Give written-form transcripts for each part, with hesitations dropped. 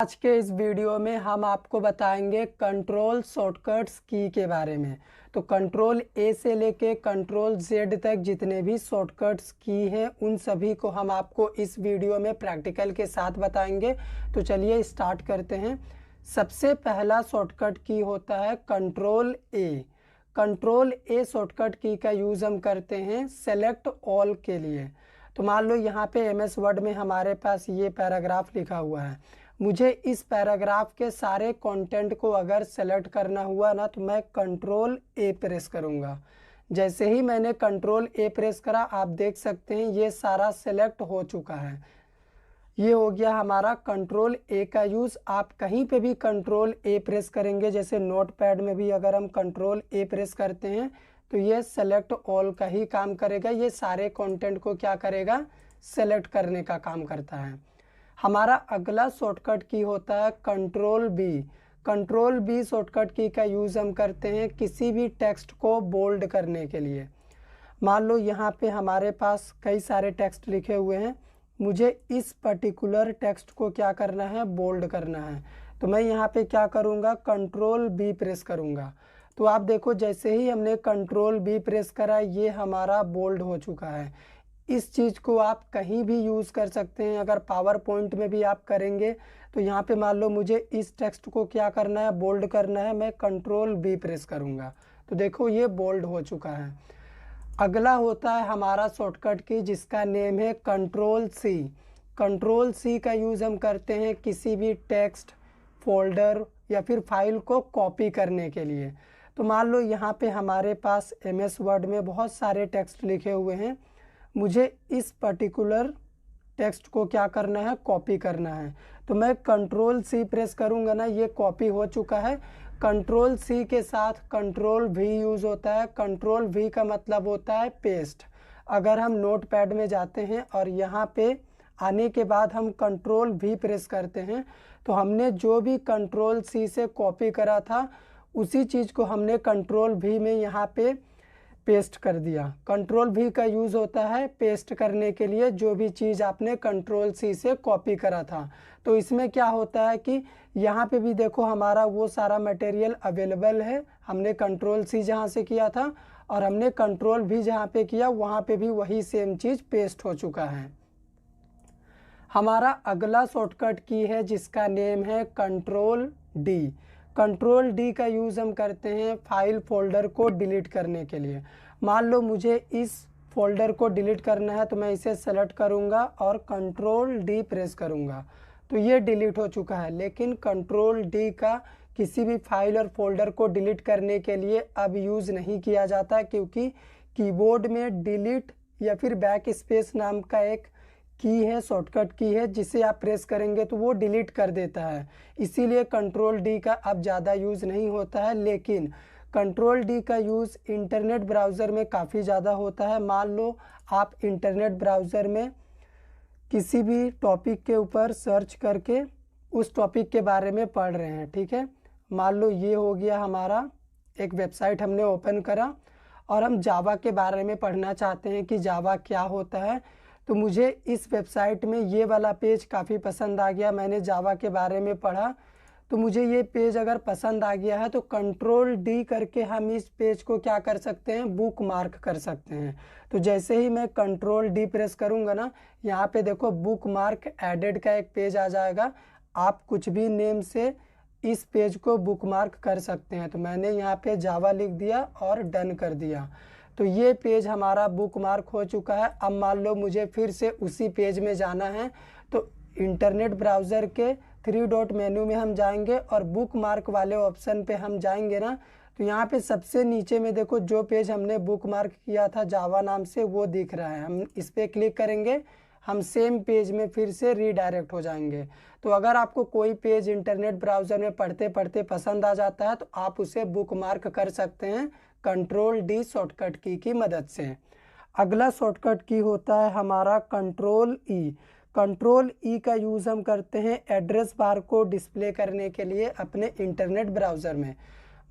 आज के इस वीडियो में हम आपको बताएंगे कंट्रोल शॉर्टकट्स की के बारे में। तो कंट्रोल ए से लेके कंट्रोल जेड तक जितने भी शॉर्टकट्स की हैं उन सभी को हम आपको इस वीडियो में प्रैक्टिकल के साथ बताएंगे। तो चलिए स्टार्ट करते हैं। सबसे पहला शॉर्टकट की होता है कंट्रोल ए। कंट्रोल ए शॉर्टकट की का यूज़ हम करते हैं सेलेक्ट ऑल के लिए। तो मान लो यहाँ पे एमएस वर्ड में हमारे पास ये पैराग्राफ लिखा हुआ है। मुझे इस पैराग्राफ के सारे कंटेंट को अगर सेलेक्ट करना हुआ ना तो मैं कंट्रोल ए प्रेस करूँगा। जैसे ही मैंने कंट्रोल ए प्रेस करा आप देख सकते हैं ये सारा सेलेक्ट हो चुका है। ये हो गया हमारा कंट्रोल ए का यूज़। आप कहीं पे भी कंट्रोल ए प्रेस करेंगे, जैसे नोटपैड में भी अगर हम कंट्रोल ए प्रेस करते हैं तो ये सेलेक्ट ऑल का ही काम करेगा। ये सारे कंटेंट को क्या करेगा, सेलेक्ट करने का काम करता है। हमारा अगला शॉर्टकट की होता है control B. Control B shortcut key का यूज़ हम करते हैं किसी भी टेक्स्ट को बोल्ड करने के लिए। मान लो यहाँ पे हमारे पास कई सारे टेक्स्ट लिखे हुए हैं, मुझे इस पर्टिकुलर टेक्स्ट को क्या करना है, बोल्ड करना है। तो मैं यहाँ पे क्या करूँगा, कंट्रोल बी प्रेस करूँगा। तो आप देखो जैसे ही हमने कंट्रोल बी प्रेस करा ये हमारा बोल्ड हो चुका है। इस चीज़ को आप कहीं भी यूज़ कर सकते हैं। अगर पावर पॉइंट में भी आप करेंगे तो यहाँ पे मान लो मुझे इस टेक्स्ट को क्या करना है, बोल्ड करना है, मैं कंट्रोल बी प्रेस करूँगा तो देखो ये बोल्ड हो चुका है। अगला होता है हमारा शॉर्टकट की जिसका नेम है कंट्रोल सी। कंट्रोल सी का यूज़ हम करते हैं किसी भी टेक्स्ट, फोल्डर या फिर फाइल को कॉपी करने के लिए। तो मान लो यहाँ पे हमारे पास एमएस वर्ड में बहुत सारे टेक्स्ट लिखे हुए हैं, मुझे इस पर्टिकुलर टेक्स्ट को क्या करना है, कॉपी करना है। तो मैं कंट्रोल सी प्रेस करूँगा ना, ये कॉपी हो चुका है। कंट्रोल सी के साथ कंट्रोल वी यूज़ होता है। कंट्रोल वी का मतलब होता है पेस्ट। अगर हम नोटपैड में जाते हैं और यहाँ पे आने के बाद हम कंट्रोल वी प्रेस करते हैं तो हमने जो भी कंट्रोल सी से कॉपी करा था उसी चीज़ को हमने कंट्रोल वी में यहाँ पे पेस्ट कर दिया। कंट्रोल वी का यूज़ होता है पेस्ट करने के लिए जो भी चीज़ आपने कंट्रोल सी से कॉपी करा था। तो इसमें क्या होता है कि यहाँ पे भी देखो हमारा वो सारा मटेरियल अवेलेबल है। हमने कंट्रोल सी जहाँ से किया था और हमने कंट्रोल वी जहाँ पे किया वहाँ पे भी वही सेम चीज़ पेस्ट हो चुका है। हमारा अगला शॉर्टकट की है जिसका नेम है कंट्रोल डी। कंट्रोल डी का यूज़ हम करते हैं फाइल फोल्डर को डिलीट करने के लिए। मान लो मुझे इस फोल्डर को डिलीट करना है तो मैं इसे सेलेक्ट करूंगा और कंट्रोल डी प्रेस करूंगा तो ये डिलीट हो चुका है। लेकिन कंट्रोल डी का किसी भी फाइल और फोल्डर को डिलीट करने के लिए अब यूज़ नहीं किया जाता क्योंकि कीबोर्ड में डिलीट या फिर बैक स्पेस नाम का एक की है, शॉर्टकट की है, जिसे आप प्रेस करेंगे तो वो डिलीट कर देता है। इसीलिए कंट्रोल डी का अब ज़्यादा यूज़ नहीं होता है। लेकिन कंट्रोल डी का यूज़ इंटरनेट ब्राउज़र में काफ़ी ज़्यादा होता है। मान लो आप इंटरनेट ब्राउज़र में किसी भी टॉपिक के ऊपर सर्च करके उस टॉपिक के बारे में पढ़ रहे हैं, ठीक है। मान लो ये हो गया हमारा एक वेबसाइट हमने ओपन करा और हम जावा के बारे में पढ़ना चाहते हैं कि जावा क्या होता है। तो मुझे इस वेबसाइट में ये वाला पेज काफ़ी पसंद आ गया, मैंने जावा के बारे में पढ़ा तो मुझे ये पेज अगर पसंद आ गया है तो कंट्रोल डी करके हम इस पेज को क्या कर सकते हैं, बुक मार्क कर सकते हैं। तो जैसे ही मैं कंट्रोल डी प्रेस करूँगा ना, यहाँ पे देखो बुक मार्क एडेड का एक पेज आ जाएगा। आप कुछ भी नेम से इस पेज को बुक मार्क कर सकते हैं। तो मैंने यहाँ पे जावा लिख दिया और डन कर दिया तो ये पेज हमारा बुक मार्क हो चुका है। अब मान लो मुझे फिर से उसी पेज में जाना है तो इंटरनेट ब्राउज़र के 3 डॉट मेन्यू में हम जाएंगे और बुक मार्क वाले ऑप्शन पे हम जाएंगे ना, तो यहाँ पे सबसे नीचे में देखो जो पेज हमने बुक मार्क किया था जावा नाम से वो दिख रहा है। हम इस पर क्लिक करेंगे, हम सेम पेज में फिर से रीडायरेक्ट हो जाएंगे। तो अगर आपको कोई पेज इंटरनेट ब्राउज़र में पढ़ते पढ़ते पसंद आ जाता है तो आप उसे बुक मार्क कर सकते हैं कंट्रोल डी शॉर्टकट की मदद से। अगला शॉर्टकट की होता है हमारा कंट्रोल ई। कंट्रोल ई का यूज़ हम करते हैं एड्रेस बार को डिस्प्ले करने के लिए अपने इंटरनेट ब्राउज़र में।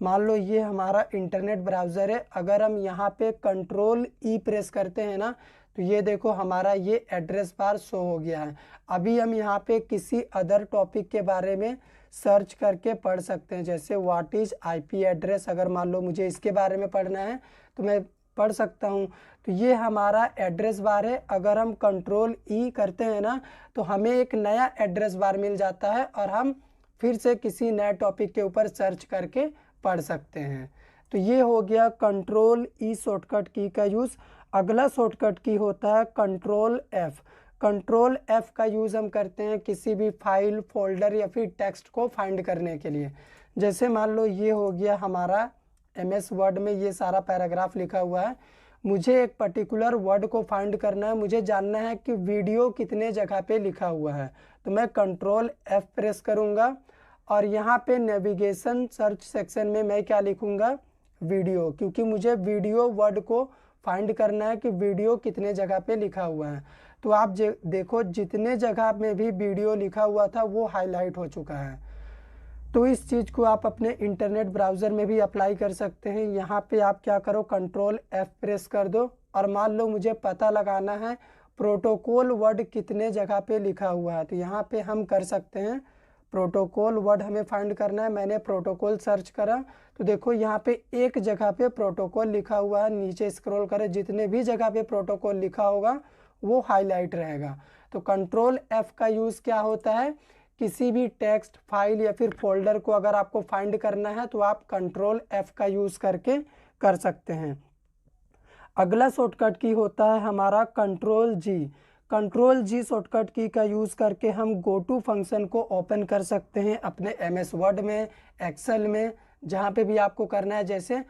मान लो ये हमारा इंटरनेट ब्राउज़र है, अगर हम यहाँ पे कंट्रोल ई प्रेस करते हैं ना तो ये देखो हमारा ये एड्रेस बार शो हो गया है। अभी हम यहाँ पे किसी अदर टॉपिक के बारे में सर्च करके पढ़ सकते हैं, जैसे व्हाट इज़ आईपी एड्रेस। अगर मान लो मुझे इसके बारे में पढ़ना है तो मैं पढ़ सकता हूँ। तो ये हमारा एड्रेस बार है। अगर हम कंट्रोल ई करते हैं ना तो हमें एक नया एड्रेस बार मिल जाता है और हम फिर से किसी नए टॉपिक के ऊपर सर्च करके पढ़ सकते हैं। तो ये हो गया कंट्रोल ई शॉर्टकट की का यूज़। अगला शॉर्टकट की होता है कंट्रोल एफ़। कंट्रोल एफ़ का यूज़ हम करते हैं किसी भी फाइल, फोल्डर या फिर टेक्स्ट को फाइंड करने के लिए। जैसे मान लो ये हो गया हमारा MS वर्ड में ये सारा पैराग्राफ लिखा हुआ है। मुझे एक पर्टिकुलर वर्ड को फाइंड करना है, मुझे जानना है कि वीडियो कितने जगह पे लिखा हुआ है। तो मैं कंट्रोल F प्रेस करूँगा और यहाँ पे नेविगेशन सर्च सेक्शन में मैं क्या लिखूँगा, वीडियो, क्योंकि मुझे वीडियो वर्ड को फाइंड करना है कि वीडियो कितने जगह पे लिखा हुआ है। तो आप देखो जितने जगह में भी वीडियो लिखा हुआ था वो हाईलाइट हो चुका है। तो इस चीज़ को आप अपने इंटरनेट ब्राउज़र में भी अप्लाई कर सकते हैं। यहाँ पे आप क्या करो, कंट्रोल F प्रेस कर दो और मान लो मुझे पता लगाना है प्रोटोकॉल वर्ड कितने जगह पे लिखा हुआ है। तो यहाँ पे हम कर सकते हैं, प्रोटोकॉल वर्ड हमें फाइंड करना है। मैंने प्रोटोकॉल सर्च करा तो देखो यहाँ पे एक जगह पे प्रोटोकॉल लिखा हुआ है। नीचे स्क्रॉल करें, जितने भी जगह पे प्रोटोकॉल लिखा होगा वो हाईलाइट रहेगा। तो कंट्रोल F का यूज़ क्या होता है, किसी भी टेक्स्ट, फाइल या फिर फोल्डर को अगर आपको फाइंड करना है तो आप कंट्रोल F का यूज़ करके कर सकते हैं। अगला शॉर्टकट की होता है हमारा control G। Control G shortcut key का यूज़ करके हम गो टू फंक्शन को ओपन कर सकते हैं अपने MS वर्ड में, एक्सेल में, जहाँ पे भी आपको करना है। जैसे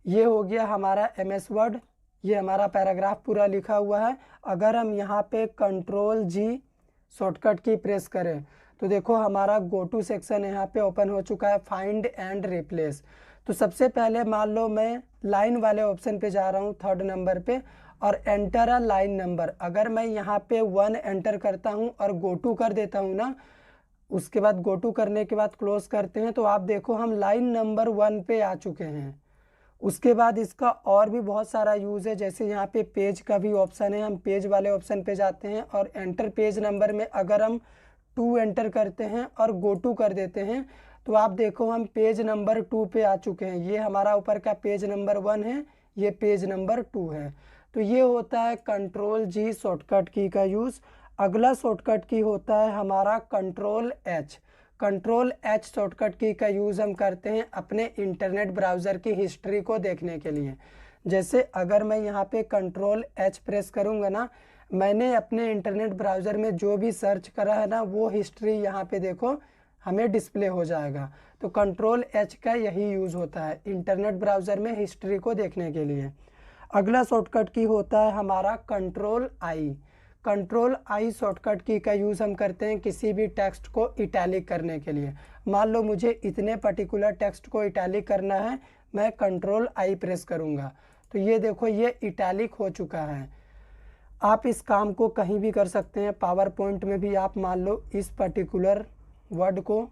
ये हो गया हमारा MS वर्ड, ये हमारा पैराग्राफ पूरा लिखा हुआ है। अगर हम यहाँ पे कंट्रोल G शॉर्टकट की प्रेस करें तो देखो हमारा गो टू सेक्शन यहाँ पे ओपन हो चुका है, फाइंड एंड रिप्लेस। तो सबसे पहले मान लो मैं लाइन वाले ऑप्शन पे जा रहा हूँ, 3rd नंबर पे, और एंटर अ लाइन नंबर। अगर मैं यहाँ पे 1 एंटर करता हूँ और गो टू कर देता हूँ ना, उसके बाद गो टू करने के बाद क्लोज करते हैं, तो आप देखो हम लाइन नंबर 1 पे आ चुके हैं। उसके बाद इसका और भी बहुत सारा यूज़ है, जैसे यहाँ पे पेज का भी ऑप्शन है। हम पेज वाले ऑप्शन पे जाते हैं और एंटर पेज नंबर में अगर हम 2 एंटर करते हैं और गो टू कर देते हैं तो आप देखो हम पेज नंबर 2 पे आ चुके हैं। ये हमारा ऊपर का पेज नंबर 1 है, ये पेज नंबर 2 है। तो ये होता है कंट्रोल G शॉर्टकट की का यूज़। अगला शॉर्टकट की होता है हमारा control H। Control H shortcut key का यूज़ हम करते हैं अपने इंटरनेट ब्राउज़र की हिस्ट्री को देखने के लिए। जैसे अगर मैं यहाँ पे कंट्रोल H प्रेस करूँगा ना, मैंने अपने इंटरनेट ब्राउज़र में जो भी सर्च करा है ना वो हिस्ट्री यहाँ पे देखो हमें डिस्प्ले हो जाएगा। तो कंट्रोल H का यही यूज़ होता है इंटरनेट ब्राउज़र में हिस्ट्री को देखने के लिए। अगला शॉर्टकट की होता है हमारा control I। Control I shortcut key का यूज़ हम करते हैं किसी भी टेक्स्ट को इटैलिक करने के लिए। मान लो मुझे इतने पर्टिकुलर टेक्स्ट को इटैलिक करना है, मैं कंट्रोल I प्रेस करूँगा तो ये देखो ये इटैलिक हो चुका है। आप इस काम को कहीं भी कर सकते हैं। पावर पॉइंट में भी आप मान लो इस पर्टिकुलर वर्ड को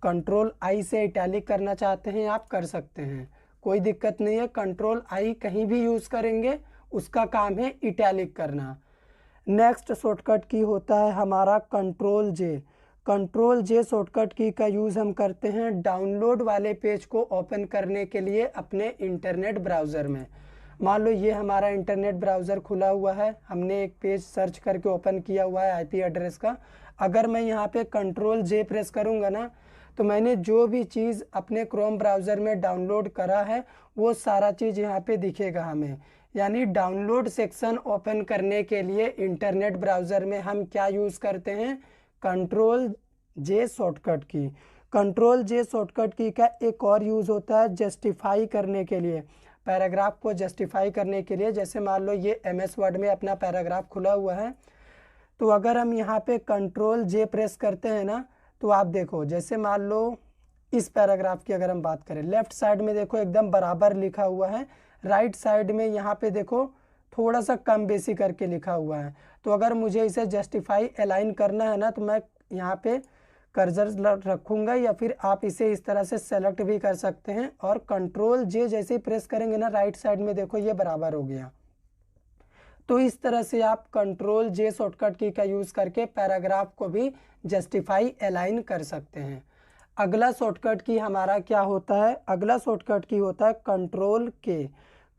कंट्रोल I से इटैलिक करना चाहते हैं, आप कर सकते हैं, कोई दिक्कत नहीं है। कंट्रोल I कहीं भी यूज़ करेंगे, उसका काम है इटैलिक करना। नेक्स्ट शॉर्टकट की होता है हमारा control J। Control J shortcut key का यूज़ हम करते हैं डाउनलोड वाले पेज को ओपन करने के लिए अपने इंटरनेट ब्राउज़र में। मान लो ये हमारा इंटरनेट ब्राउज़र खुला हुआ है, हमने एक पेज सर्च करके ओपन किया हुआ है IP एड्रेस का। अगर मैं यहाँ पे कंट्रोल J प्रेस करूँगा ना तो मैंने जो भी चीज़ अपने क्रोम ब्राउज़र में डाउनलोड करा है वो सारा चीज़ यहाँ पे दिखेगा हमें। यानी डाउनलोड सेक्शन ओपन करने के लिए इंटरनेट ब्राउज़र में हम क्या यूज़ करते हैं, कंट्रोल J शॉर्टकट की। कंट्रोल J शॉर्टकट की का एक और यूज़ होता है जस्टिफाई करने के लिए, पैराग्राफ को जस्टिफाई करने के लिए। जैसे मान लो ये MS वर्ड में अपना पैराग्राफ खुला हुआ है, तो अगर हम यहाँ पे कंट्रोल J प्रेस करते हैं ना तो आप देखो, जैसे मान लो इस पैराग्राफ की अगर हम बात करें, लेफ़्ट साइड में देखो एकदम बराबर लिखा हुआ है, राइट साइड में यहाँ पे देखो थोड़ा सा कम बेसी करके लिखा हुआ है। तो अगर मुझे इसे जस्टिफाई अलाइन करना है ना तो मैं यहाँ पे कर्सर रखूँगा या फिर आप इसे इस तरह से सेलेक्ट भी कर सकते हैं और कंट्रोल J जैसे ही प्रेस करेंगे ना राइट साइड में देखो ये बराबर हो गया। तो इस तरह से आप कंट्रोल जे शॉर्टकट की का यूज़ करके पैराग्राफ को भी जस्टिफाई अलाइन कर सकते हैं। अगला शॉर्टकट की हमारा क्या होता है, अगला शॉर्टकट की होता है कंट्रोल के।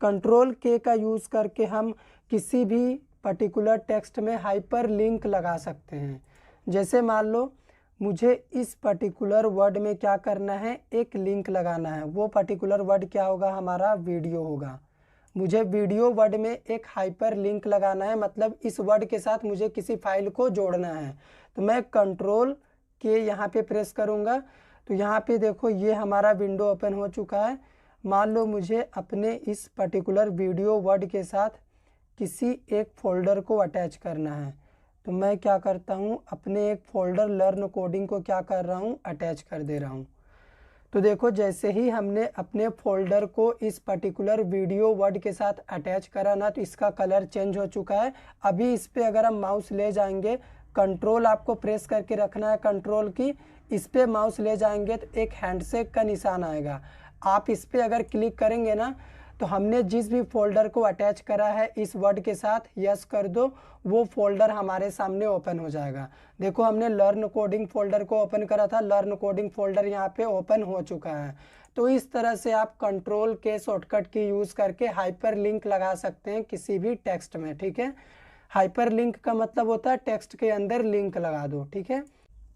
कंट्रोल के का यूज़ करके हम किसी भी पर्टिकुलर टेक्स्ट में हाइपर लिंक लगा सकते हैं। जैसे मान लो मुझे इस पर्टिकुलर वर्ड में क्या करना है, एक लिंक लगाना है। वो पर्टिकुलर वर्ड क्या होगा, हमारा वीडियो होगा। मुझे वीडियो वर्ड में एक हाइपर लिंक लगाना है, मतलब इस वर्ड के साथ मुझे किसी फाइल को जोड़ना है। तो मैं कंट्रोल के यहाँ पे प्रेस करूँगा तो यहाँ पे देखो ये हमारा विंडो ओपन हो चुका है। मान लो मुझे अपने इस पर्टिकुलर वीडियो वर्ड के साथ किसी एक फोल्डर को अटैच करना है। तो मैं क्या करता हूँ, अपने एक फोल्डर लर्न कोडिंग को क्या कर रहा हूँ, अटैच कर दे रहा हूँ। तो देखो जैसे ही हमने अपने फोल्डर को इस पर्टिकुलर वीडियो वर्ड के साथ अटैच करा ना, तो इसका कलर चेंज हो चुका है। अभी इस पर अगर हम माउस ले जाएंगे, कंट्रोल आपको प्रेस करके रखना है कंट्रोल की, इस पर माउस ले जाएंगे तो एक हैंडशेक का निशान आएगा। आप इस पर अगर क्लिक करेंगे ना, तो हमने जिस भी फोल्डर को अटैच करा है इस वर्ड के साथ यस कर दो, वो फोल्डर हमारे सामने ओपन हो जाएगा। देखो हमने लर्न कोडिंग फोल्डर को ओपन करा था, लर्न कोडिंग फोल्डर यहाँ पे ओपन हो चुका है। तो इस तरह से आप कंट्रोल के शॉर्टकट की यूज़ करके हाइपर लिंक लगा सकते हैं किसी भी टेक्स्ट में, ठीक है। हाइपर लिंक का मतलब होता है टेक्स्ट के अंदर लिंक लगा दो, ठीक है।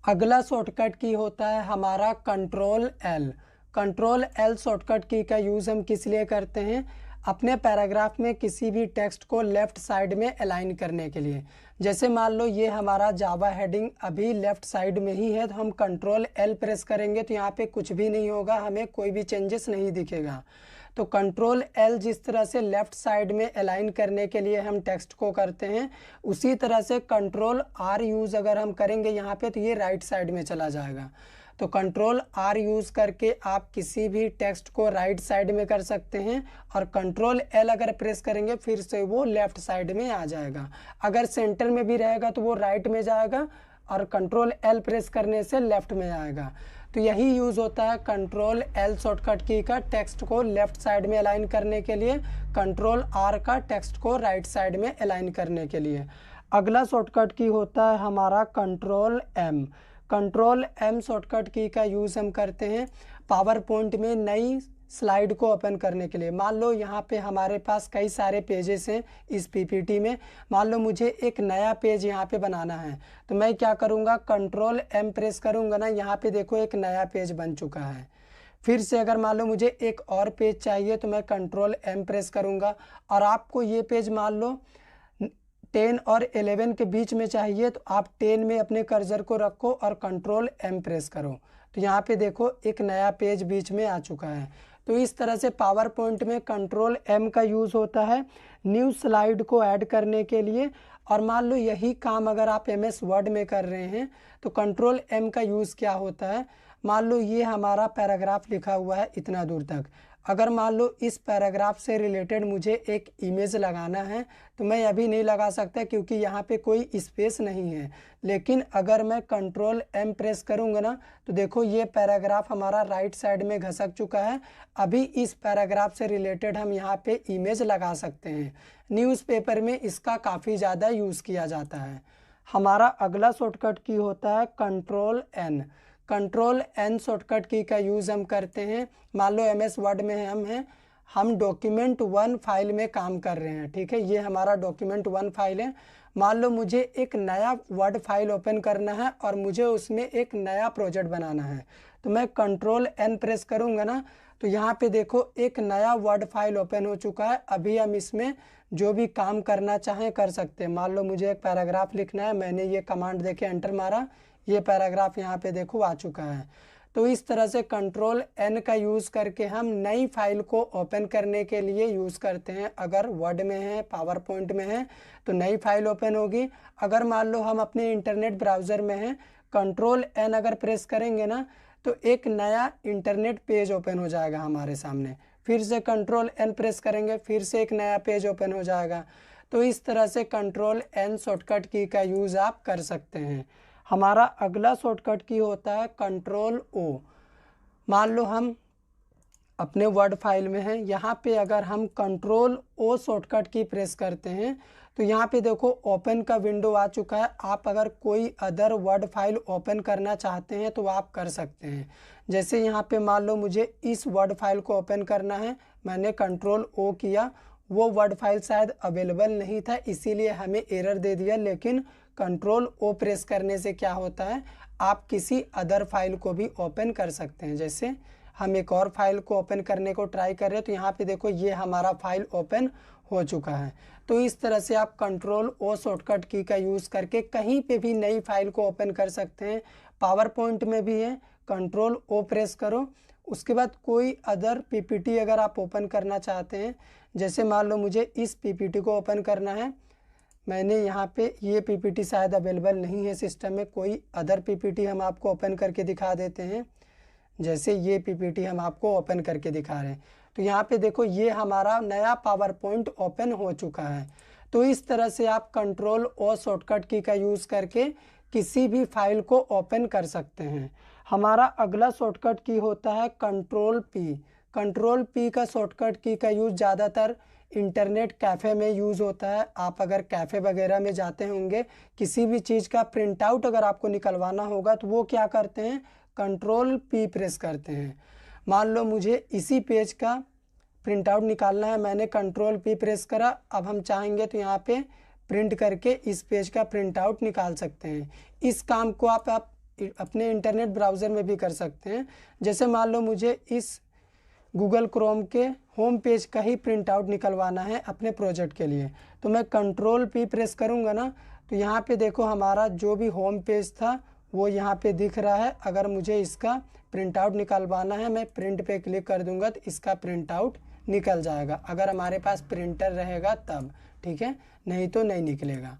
अगला शॉर्टकट की होता है हमारा control L. Control L shortcut key का यूज़ हम किस लिए करते हैं, अपने पैराग्राफ में किसी भी टेक्स्ट को लेफ़्ट साइड में अलाइन करने के लिए। जैसे मान लो ये हमारा जावा हेडिंग अभी लेफ़्ट साइड में ही है, तो हम कंट्रोल एल प्रेस करेंगे तो यहाँ पे कुछ भी नहीं होगा, हमें कोई भी चेंजेस नहीं दिखेगा। तो कंट्रोल एल जिस तरह से लेफ़्ट साइड में अलाइन करने के लिए हम टेक्स्ट को करते हैं, उसी तरह से कंट्रोल आर यूज़ अगर हम करेंगे यहाँ पे तो ये राइट साइड में चला जाएगा। तो कंट्रोल आर यूज़ करके आप किसी भी टेक्स्ट को राइट साइड में कर सकते हैं, और कंट्रोल एल अगर प्रेस करेंगे फिर से वो लेफ़्ट साइड में आ जाएगा। अगर सेंटर में भी रहेगा तो वो राइट में जाएगा, और कंट्रोल एल प्रेस करने से लेफ़्ट में आएगा। तो यही यूज़ होता है कंट्रोल एल शॉर्टकट की का टेक्स्ट को लेफ़्ट साइड में अलाइन करने के लिए, कंट्रोल आर का टेक्स्ट को राइट साइड में अलाइन करने के लिए। अगला शॉर्टकट की होता है हमारा control M. Control M shortcut key का यूज़ हम करते हैं पावर पॉइंट में नई स्लाइड को ओपन करने के लिए। मान लो यहाँ पे हमारे पास कई सारे पेजेस हैं इस पीपीटी में, मान लो मुझे एक नया पेज यहाँ पे बनाना है, तो मैं क्या करूँगा, कंट्रोल एम प्रेस करूँगा ना, यहाँ पे देखो एक नया पेज बन चुका है। फिर से अगर मान लो मुझे एक और पेज चाहिए तो मैं कंट्रोल एम प्रेस करूँगा, और आपको ये पेज मान लो 10 और 11 के बीच में चाहिए तो आप 10 में अपने कर्सर को रखो और कंट्रोल एम प्रेस करो, तो यहाँ पे देखो एक नया पेज बीच में आ चुका है। तो इस तरह से पावर पॉइंट में कंट्रोल एम का यूज़ होता है न्यू स्लाइड को ऐड करने के लिए। और मान लो यही काम अगर आप एमएस वर्ड में कर रहे हैं तो कंट्रोल एम का यूज़ क्या होता है, मान लो ये हमारा पैराग्राफ लिखा हुआ है इतना दूर तक, अगर मान लो इस पैराग्राफ से रिलेटेड मुझे एक इमेज लगाना है तो मैं अभी नहीं लगा सकता क्योंकि यहाँ पे कोई स्पेस नहीं है। लेकिन अगर मैं कंट्रोल एम प्रेस करूँगा ना, तो देखो ये पैराग्राफ हमारा राइट साइड में घसक चुका है। अभी इस पैराग्राफ से रिलेटेड हम यहाँ पे इमेज लगा सकते हैं। न्यूज़पेपर में इसका काफ़ी ज़्यादा यूज़ किया जाता है। हमारा अगला शॉर्टकट की होता है control N. Control N shortcut key का यूज़ हम करते हैं, मान लो एमएस वर्ड में हम डॉक्यूमेंट 1 फाइल में काम कर रहे हैं, ठीक है। ये हमारा डॉक्यूमेंट 1 फाइल है। मान लो मुझे एक नया वर्ड फाइल ओपन करना है और मुझे उसमें एक नया प्रोजेक्ट बनाना है, तो मैं कंट्रोल एन प्रेस करूँगा ना, तो यहाँ पे देखो एक नया वर्ड फाइल ओपन हो चुका है। अभी हम इसमें जो भी काम करना चाहें कर सकते हैं। मान लो मुझे एक पैराग्राफ लिखना है, मैंने ये कमांड देके एंटर मारा, ये पैराग्राफ यहाँ पे देखो आ चुका है। तो इस तरह से कंट्रोल एन का यूज़ करके हम नई फाइल को ओपन करने के लिए यूज़ करते हैं। अगर वर्ड में है, पावर पॉइंट में है तो नई फाइल ओपन होगी। अगर मान लो हम अपने इंटरनेट ब्राउज़र में हैं, कंट्रोल एन अगर प्रेस करेंगे ना, तो एक नया इंटरनेट पेज ओपन हो जाएगा हमारे सामने। फिर से कंट्रोल एन प्रेस करेंगे, फिर से एक नया पेज ओपन हो जाएगा। तो इस तरह से कंट्रोल एन शॉर्टकट की का यूज़ आप कर सकते हैं। हमारा अगला शॉर्टकट की होता है कंट्रोल ओ। मान लो हम अपने वर्ड फाइल में हैं। यहाँ पे अगर हम कंट्रोल ओ शॉर्टकट की प्रेस करते हैं तो यहाँ पे देखो ओपन का विंडो आ चुका है। आप अगर कोई अदर वर्ड फाइल ओपन करना चाहते हैं तो आप कर सकते हैं। जैसे यहाँ पे मान लो मुझे इस वर्ड फाइल को ओपन करना है, मैंने कंट्रोल ओ किया, वो वर्ड फाइल शायद अवेलेबल नहीं था इसीलिए हमें एरर दे दिया। लेकिन कंट्रोल ओ प्रेस करने से क्या होता है, आप किसी अदर फाइल को भी ओपन कर सकते हैं। जैसे हम एक और फाइल को ओपन करने को ट्राई कर रहे हैं तो यहाँ पे देखो ये हमारा फाइल ओपन हो चुका है। तो इस तरह से आप कंट्रोल ओ शॉर्टकट की का यूज़ करके कहीं पे भी नई फाइल को ओपन कर सकते हैं। पावर पॉइंट में भी है, कंट्रोल ओ प्रेस करो, उसके बाद कोई अदर पीपीटी अगर आप ओपन करना चाहते हैं, जैसे मान लो मुझे इस पीपीटी को ओपन करना है, मैंने यहाँ पे ये पीपीटी शायद अवेलेबल नहीं है सिस्टम में, कोई अदर पीपीटी हम आपको ओपन करके दिखा देते हैं। जैसे ये पीपीटी हम आपको ओपन करके दिखा रहे हैं तो यहाँ पे देखो ये हमारा नया पावर पॉइंट ओपन हो चुका है। तो इस तरह से आप कंट्रोल और शॉर्टकट की का यूज़ करके किसी भी फाइल को ओपन कर सकते हैं। हमारा अगला शॉर्टकट की होता है कंट्रोल पी। कंट्रोल पी का शॉर्टकट की का यूज़ ज़्यादातर इंटरनेट कैफ़े में यूज़ होता है। आप अगर कैफ़े वगैरह में जाते होंगे, किसी भी चीज़ का प्रिंट आउट अगर आपको निकलवाना होगा तो वो क्या करते हैं, कंट्रोल पी प्रेस करते हैं। मान लो मुझे इसी पेज का प्रिंट आउट निकालना है, मैंने कंट्रोल पी प्रेस करा, अब हम चाहेंगे तो यहाँ पे प्रिंट करके इस पेज का प्रिंट आउट निकाल सकते हैं। इस काम को आप अपने इंटरनेट ब्राउज़र में भी कर सकते हैं। जैसे मान लो मुझे इस गूगल क्रोम के होम पेज का ही प्रिंट आउट निकलवाना है अपने प्रोजेक्ट के लिए, तो मैं कंट्रोल पी प्रेस करूँगा ना तो यहाँ पे देखो हमारा जो भी होम पेज था वो यहाँ पे दिख रहा है। अगर मुझे इसका प्रिंट आउट निकलवाना है, मैं प्रिंट पे क्लिक कर दूंगा तो इसका प्रिंट आउट निकल जाएगा, अगर हमारे पास प्रिंटर रहेगा तब, ठीक है, नहीं तो नहीं निकलेगा।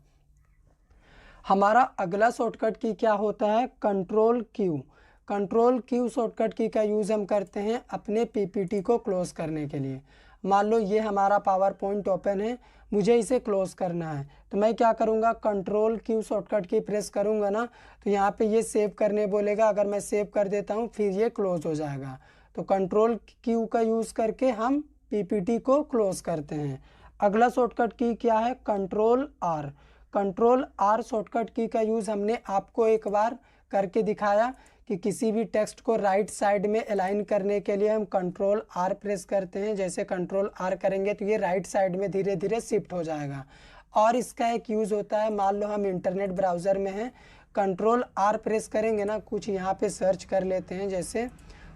हमारा अगला शॉर्टकट की क्या होता है, control Q. Control Q shortcut key का यूज़ हम करते हैं अपने पीपीटी को क्लोज करने के लिए। मान लो ये हमारा पावर पॉइंट ओपन है, मुझे इसे क्लोज करना है तो मैं क्या करूँगा, कंट्रोल क्यू शॉर्टकट की प्रेस करूँगा ना तो यहाँ पे ये सेव करने बोलेगा। अगर मैं सेव कर देता हूँ फिर ये क्लोज हो जाएगा। तो कंट्रोल क्यू का यूज़ करके हम पीपीटी को क्लोज करते हैं। अगला शॉर्टकट की क्या है, control R. Control R shortcut key का यूज़ हमने आपको एक बार करके दिखाया कि किसी भी टेक्स्ट को राइट साइड में अलाइन करने के लिए हम कंट्रोल आर प्रेस करते हैं। जैसे कंट्रोल आर करेंगे तो ये राइट साइड में धीरे धीरे शिफ्ट हो जाएगा। और इसका एक यूज़ होता है, मान लो हम इंटरनेट ब्राउज़र में हैं, कंट्रोल आर प्रेस करेंगे ना, कुछ यहाँ पे सर्च कर लेते हैं, जैसे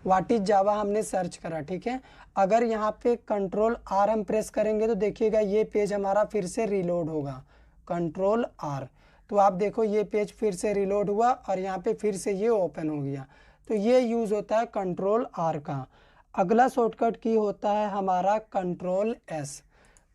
व्हाट इज जावा हमने सर्च करा, ठीक है। अगर यहाँ पे कंट्रोल आर हम प्रेस करेंगे तो देखिएगा ये पेज हमारा फिर से रीलोड होगा, कंट्रोल आर। तो आप देखो ये पेज फिर से रिलोड हुआ और यहाँ पे फिर से ये ओपन हो गया। तो ये यूज़ होता है कंट्रोल आर का। अगला शॉर्टकट की होता है हमारा control S.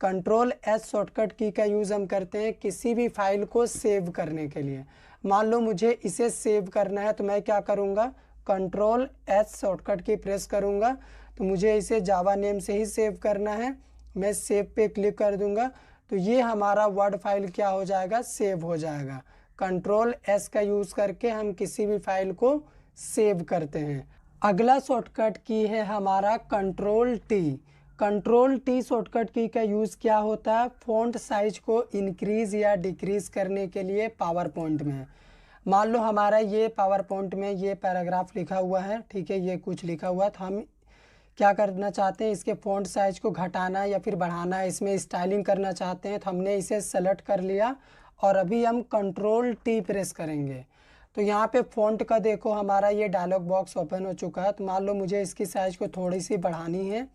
Control S shortcut key का यूज़ हम करते हैं किसी भी फाइल को सेव करने के लिए। मान लो मुझे इसे सेव करना है तो मैं क्या करूँगा, कंट्रोल एस शॉर्टकट की प्रेस करूँगा। तो मुझे इसे जावा नेम से ही सेव करना है, मैं सेव पे क्लिक कर दूँगा तो ये हमारा वर्ड फाइल क्या हो जाएगा, सेव हो जाएगा। कंट्रोल एस का यूज़ करके हम किसी भी फाइल को सेव करते हैं। अगला शॉर्टकट की है हमारा control T. Control T shortcut key का यूज़ क्या होता है, फ़ॉन्ट साइज को इंक्रीज़ या डिक्रीज़ करने के लिए पावर पॉइंट में। मान लो हमारा ये पावर पॉइंट में ये पैराग्राफ लिखा हुआ है, ठीक है, ये कुछ लिखा हुआ, तो हम क्या करना चाहते हैं, इसके फ़ॉन्ट साइज़ को घटाना या फिर बढ़ाना है, इसमें स्टाइलिंग करना चाहते हैं। तो हमने इसे सेलेक्ट कर लिया और अभी हम कंट्रोल टी प्रेस करेंगे तो यहाँ पे फ़ॉन्ट का देखो हमारा ये डायलॉग बॉक्स ओपन हो चुका है। तो मान लो मुझे इसकी साइज़ को थोड़ी सी बढ़ानी है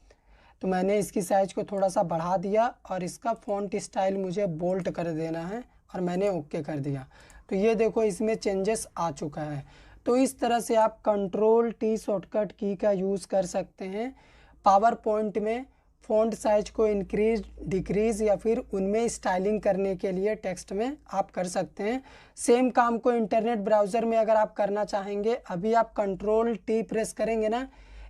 तो मैंने इसकी साइज़ को थोड़ा सा बढ़ा दिया और इसका फ़ॉन्ट स्टाइल मुझे बोल्ड कर देना है और मैंने ओके कर दिया। तो ये देखो इसमें चेंजेस आ चुका है। तो इस तरह से आप कंट्रोल टी शॉर्टकट की का यूज़ कर सकते हैं पावर पॉइंट में फ़ॉन्ट साइज को इंक्रीज डिक्रीज़ या फिर उनमें स्टाइलिंग करने के लिए टेक्स्ट में आप कर सकते हैं। सेम काम को इंटरनेट ब्राउज़र में अगर आप करना चाहेंगे, अभी आप कंट्रोल टी प्रेस करेंगे ना,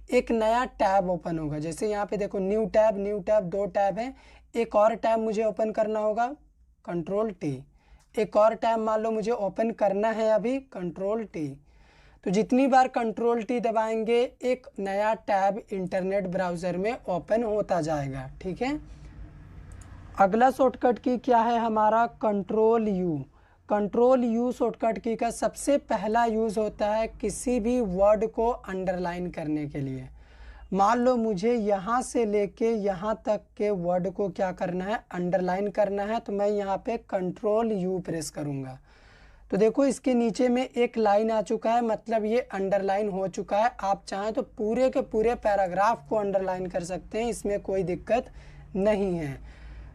एक नया टैब ओपन होगा। जैसे यहाँ पे देखो न्यू टैब 2 टैब हैं, एक और टैब मुझे ओपन करना होगा, कंट्रोल टी। एक और टैब मान लो मुझे ओपन करना है अभी, कंट्रोल टी। तो जितनी बार कंट्रोल टी दबाएंगे एक नया टैब इंटरनेट ब्राउज़र में ओपन होता जाएगा। ठीक है, अगला शॉर्टकट की क्या है हमारा control you. Control you shortcut key का सबसे पहला यूज़ होता है किसी भी वर्ड को अंडरलाइन करने के लिए। मान लो मुझे यहाँ से लेके यहाँ तक के वर्ड को क्या करना है, अंडरलाइन करना है, तो मैं यहाँ पे कंट्रोल यू प्रेस करूँगा। तो देखो इसके नीचे में एक लाइन आ चुका है, मतलब ये अंडरलाइन हो चुका है। आप चाहें तो पूरे के पूरे पैराग्राफ को अंडरलाइन कर सकते हैं, इसमें कोई दिक्कत नहीं है।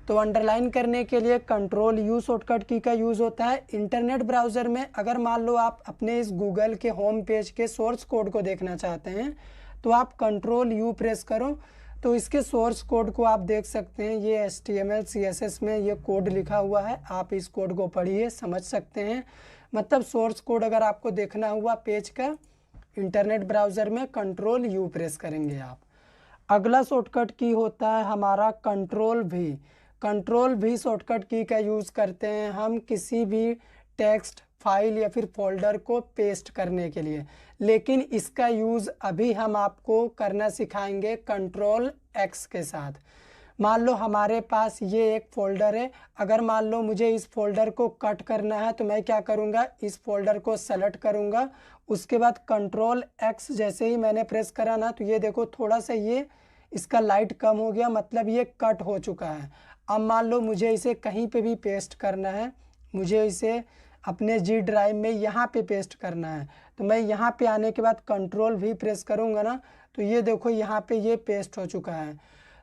तो अंडरलाइन करने के लिए कंट्रोल यू शॉर्टकट की का यूज़ होता है। इंटरनेट ब्राउज़र में अगर मान लो आप अपने इस गूगल के होम पेज के सोर्स कोड को देखना चाहते हैं तो आप कंट्रोल यू प्रेस करो तो इसके सोर्स कोड को आप देख सकते हैं। ये HTML CSS में ये कोड लिखा हुआ है, आप इस कोड को पढ़िए, समझ सकते हैं। मतलब सोर्स कोड अगर आपको देखना हुआ पेज का इंटरनेट ब्राउज़र में कंट्रोल यू प्रेस करेंगे आप। अगला शॉर्टकट की होता है हमारा कंट्रोल भी। कंट्रोल भी शॉर्टकट की का यूज़ करते हैं हम किसी भी टेक्स्ट फाइल या फिर फोल्डर को पेस्ट करने के लिए, लेकिन इसका यूज़ अभी हम आपको करना सिखाएंगे कंट्रोल एक्स के साथ। मान लो हमारे पास ये एक फ़ोल्डर है, अगर मान लो मुझे इस फोल्डर को कट करना है तो मैं क्या करूँगा, इस फोल्डर को सेलेक्ट करूँगा, उसके बाद कंट्रोल एक्स जैसे ही मैंने प्रेस करा ना तो ये देखो थोड़ा सा ये इसका लाइट कम हो गया, मतलब ये कट हो चुका है। अब मान लो मुझे इसे कहीं पे भी पेस्ट करना है, मुझे इसे अपने जी ड्राइव में यहाँ पे पेस्ट करना है, तो मैं यहाँ पे आने के बाद कंट्रोल भी प्रेस करूँगा ना तो ये देखो यहाँ पे ये पेस्ट हो चुका है।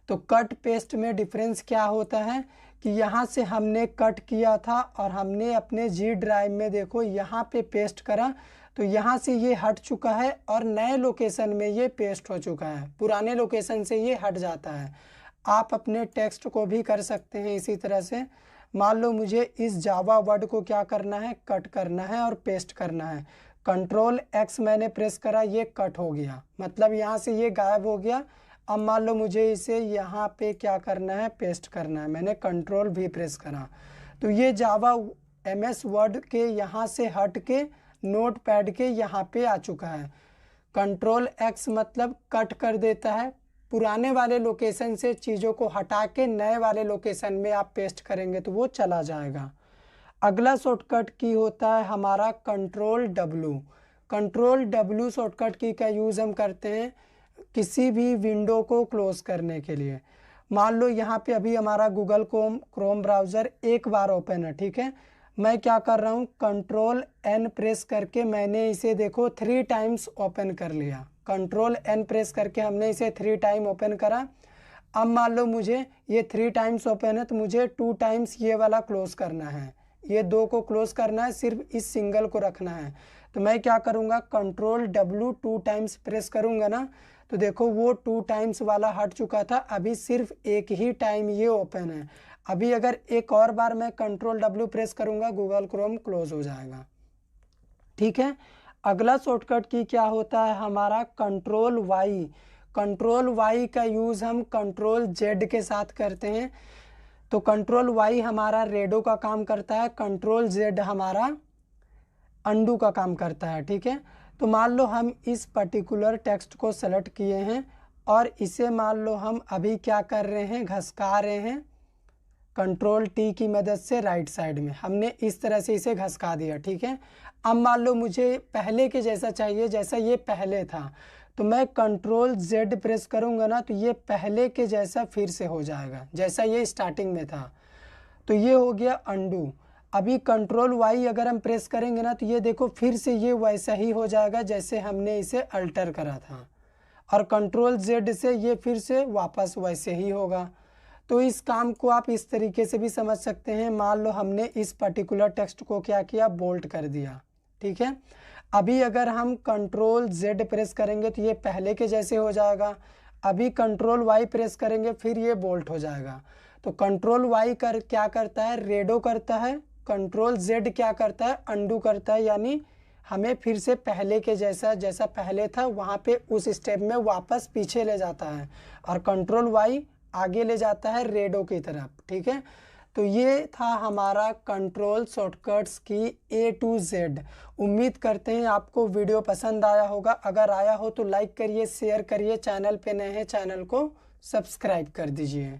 तो कट पेस्ट में डिफरेंस क्या होता है कि यहाँ से हमने कट किया था और हमने अपने जी ड्राइव में देखो यहाँ पे पेस्ट करा तो यहाँ से ये हट चुका है और नए लोकेशन में ये पेस्ट हो चुका है, पुराने लोकेशन से ये हट जाता है। आप अपने टेक्स्ट को भी कर सकते हैं इसी तरह से। मान लो मुझे इस जावा वर्ड को क्या करना है, कट करना है और पेस्ट करना है, कंट्रोल एक्स मैंने प्रेस करा, ये कट हो गया, मतलब यहाँ से ये गायब हो गया। अब मान लो मुझे इसे यहाँ पे क्या करना है, पेस्ट करना है, मैंने कंट्रोल भी प्रेस करा तो ये जावा MS वर्ड के यहाँ से हट के नोटपैड के यहाँ पे आ चुका है। कंट्रोल एक्स मतलब कट कर देता है, पुराने वाले लोकेशन से चीज़ों को हटा के नए वाले लोकेशन में आप पेस्ट करेंगे तो वो चला जाएगा। अगला शॉर्टकट की होता है हमारा control W. Control W shortcut key का यूज़ हम करते हैं किसी भी विंडो को क्लोज़ करने के लिए। मान लो यहाँ पे अभी हमारा गूगल क्रोम ब्राउज़र एक बार ओपन है, ठीक है, मैं क्या कर रहा हूँ कंट्रोल N प्रेस करके मैंने इसे देखो 3 टाइम्स ओपन कर लिया। कंट्रोल N प्रेस करके हमने इसे 3 टाइम ओपन करा। अब मान लो मुझे ये 3 टाइम्स ओपन है तो मुझे 2 टाइम्स ये वाला क्लोज़ करना है, ये 2 को क्लोज़ करना है, सिर्फ इस सिंगल को रखना है। तो मैं क्या करूँगा कंट्रोल W 2 टाइम्स प्रेस करूँगा ना तो देखो वो 2 टाइम्स वाला हट चुका था, अभी सिर्फ एक ही टाइम ये ओपन है। अभी अगर एक और बार मैं कंट्रोल W प्रेस करूँगा गूगल क्रोम क्लोज हो जाएगा। ठीक है, अगला शॉर्टकट की क्या होता है हमारा कंट्रोल Y। कंट्रोल Y का यूज़ हम कंट्रोल Z के साथ करते हैं। तो कंट्रोल Y हमारा रेडो का काम करता है, कंट्रोल Z हमारा अंडू का काम करता है। ठीक है, तो मान लो हम इस पर्टिकुलर टेक्स्ट को सेलेक्ट किए हैं और इसे मान लो हम अभी क्या कर रहे हैं, घसका रहे हैं कंट्रोल T की मदद से राइट साइड में हमने इस तरह से इसे घसका दिया। ठीक है, अब मान लो मुझे पहले के जैसा चाहिए जैसा ये पहले था तो मैं कंट्रोल Z प्रेस करूँगा ना तो ये पहले के जैसा फिर से हो जाएगा जैसा ये स्टार्टिंग में था। तो ये हो गया अंडू। अभी कंट्रोल Y अगर हम प्रेस करेंगे ना तो ये देखो फिर से ये वैसा ही हो जाएगा जैसे हमने इसे अल्टर करा था, और कंट्रोल Z से ये फिर से वापस वैसे ही होगा। तो इस काम को आप इस तरीके से भी समझ सकते हैं। मान लो हमने इस पर्टिकुलर टेक्स्ट को क्या किया, बोल्ट कर दिया। ठीक है, अभी अगर हम कंट्रोल Z प्रेस करेंगे तो ये पहले के जैसे हो जाएगा। अभी कंट्रोल Y प्रेस करेंगे फिर ये बोल्ट हो जाएगा। तो कंट्रोल Y क्या करता है, रेडो करता है, कंट्रोल Z क्या करता है, अंडू करता है, यानी हमें फिर से पहले के जैसा पहले था वहाँ पे उस स्टेप में वापस पीछे ले जाता है, और कंट्रोल Y आगे ले जाता है रेडो की तरफ। ठीक है, तो ये था हमारा कंट्रोल शॉर्टकट्स की A to Z। उम्मीद करते हैं आपको वीडियो पसंद आया होगा। अगर आया हो तो लाइक करिए, शेयर करिए, चैनल पे नए हैं चैनल को सब्सक्राइब कर दीजिए।